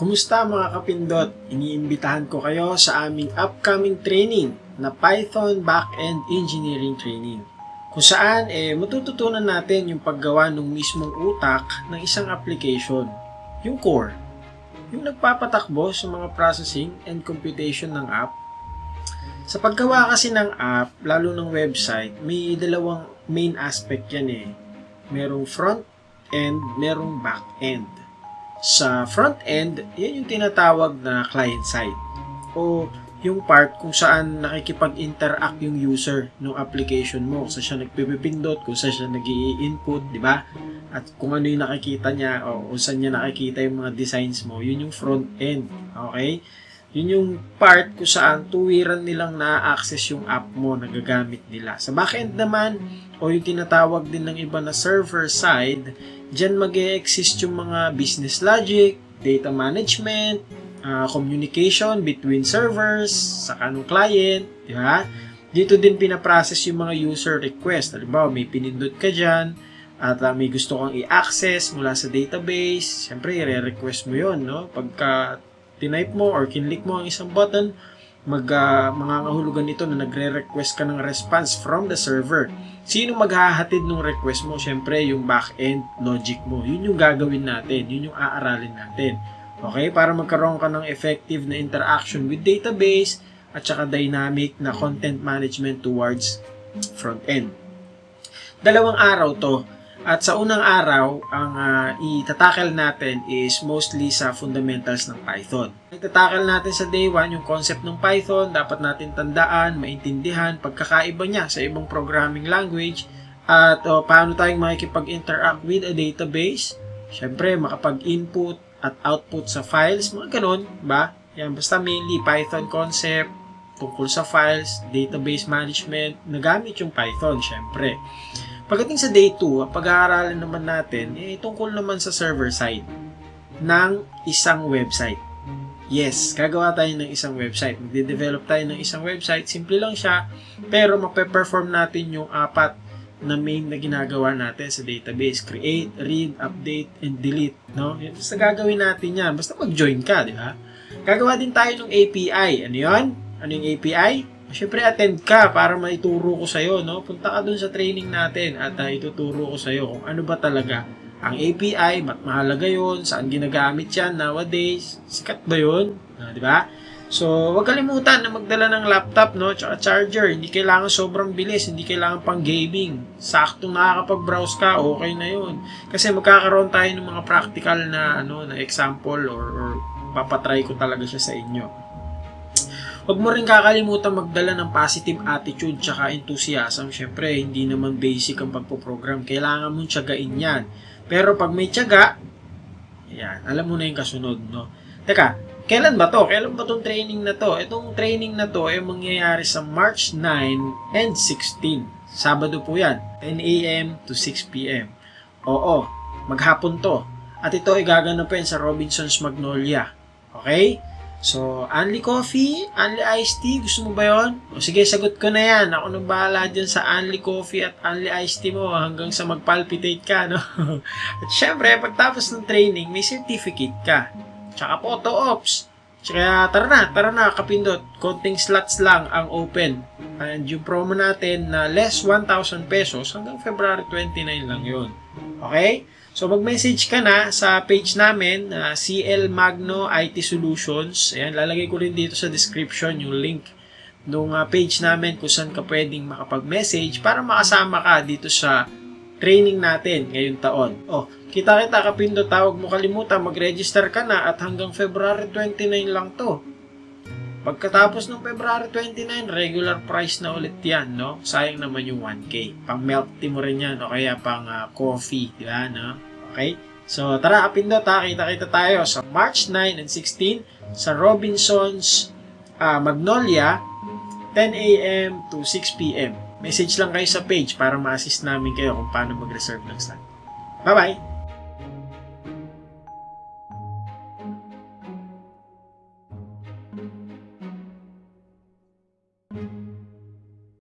Kumusta mga kapindot? Iniimbitahan ko kayo sa aming upcoming training na Python Backend Engineering Training. Kung saan matututunan natin yung paggawa ng mismong utak ng isang application, yung core, yung nagpapatakbo sa mga processing and computation ng app. Sa paggawa kasi ng app, lalo ng website, may dalawang main aspect yan. Merong front end, merong back end. Sa front end, yan yung tinatawag na client side o yung part kung saan nakikipag-interact yung user ng application mo, kung saan siya nagpipindot, kung saan siya nag-i-input, di ba? At kung ano yung nakikita niya o kung saan niya nakikita yung mga designs mo, yun yung front end. Okay? Yun yung part kung saan tuwiran nilang na-access yung app mo na gagamit nila. Sa backend naman, o yung tinatawag din ng iba na server side, dyan mag-e-exist yung mga business logic, data management, communication between servers, sa kanong client, di ba? Dito din pinaprocess yung mga user request. Halimbawa, may pinindot ka dyan, at may gusto kang i-access mula sa database, syempre, i-request mo yun, no? Pagka tinype mo or kinlik mo ang isang button, mangangahulugan nito na nagre-request ka ng response from the server. Sino maghahatid ng request mo? Siyempre, yung back-end logic mo. Yun yung gagawin natin. Yun yung aaralin natin. Okay? Para magkaroon ka ng effective na interaction with database at saka dynamic na content management towards front-end. Dalawang araw to. At sa unang araw, ang itatackle natin is mostly sa fundamentals ng Python. Itatackle natin sa day 1 yung concept ng Python, dapat natin tandaan, maintindihan, pagkakaiba niya sa ibang programming language, at paano tayong makikipag-interact with a database. Siyempre, makapag-input at output sa files, mga ganun, ba? Yan, basta mainly Python concept, tungkol sa files, database management, nagamit yung Python, siyempre. Pagdating sa day 2, ang pag-aaralan naman natin, tungkol naman sa server side ng isang website. Yes, gagawa tayo ng isang website. Magde-develop tayo ng isang website. Simple lang siya, pero mape-perform natin yung apat na main na ginagawa natin sa database. Create, read, update, and delete. No? Basta gagawin natin yan. Basta mag-join ka, di ba? Gagawa din tayo ng API. Ano yun? Ano yung API? Siyempre, attend ka para maituro ko sa'yo, no? Punta ka dun sa training natin at ituturo ko sa'yo kung ano ba talaga ang API, ba't mahalaga yun, saan ginagamit yan nowadays, sikat ba yun? Di ba? So, huwag kalimutan na magdala ng laptop, no? Tsaka charger, hindi kailangan sobrang bilis, hindi kailangan pang gaming. Saktong nakakapag-browse ka, okay na yun. Kasi magkakaroon tayo ng mga practical na, na example or papatry ko talaga siya sa inyo. Huwag mo rin kakalimutan magdala ng positive attitude tsaka enthusiasm. Siyempre, hindi naman basic ang pagpoprogram. Kailangan mong tiyagain yan. Pero pag may tiyaga, yan, alam mo na yung kasunod, no? Teka, kailan ba to? Kailan ba tong training na to? Itong training na to ay mangyayari sa March 9 and 16. Sabado po yan. 10 a.m. to 6 p.m. Oo, maghapon to. At ito ay gaganapin sa Robinson's Magnolia. Okay? So, only coffee, only iced tea, gusto mo ba yun? O sige, sagot ko na yan. Ako nang bahala dyan sa only coffee at only iced tea mo hanggang sa magpalpitate ka, no? At syempre, pagtapos ng training, may certificate ka. Tsaka photo ops. Tsaka tara na, kapindot. Konting slots lang ang open. And yung promo natin na less 1,000 pesos hanggang February 29 lang yun. Okay? So, mag-message ka na sa page namin, CL Magno IT Solutions. Ayan, lalagay ko rin dito sa description yung link ng page namin kung saan ka pwedeng makapag-message para makasama ka dito sa training natin ngayong taon. Kita kapindot, tawag mo kalimutan, mag-register ka na at hanggang February 29 lang to. Pagkatapos ng February 29, regular price na ulit yan, no? Sayang naman yung 1K. Pang milk tea mo rin yan, o kaya pang coffee, di ba, no? Okay? So, tara, kapindot, kita-kita tayo sa March 9 and 16 sa Robinson's Magnolia, 10 a.m. to 6 p.m. Message lang kayo sa page para ma-assist namin kayo kung paano mag-reserve ng slot. Bye-bye!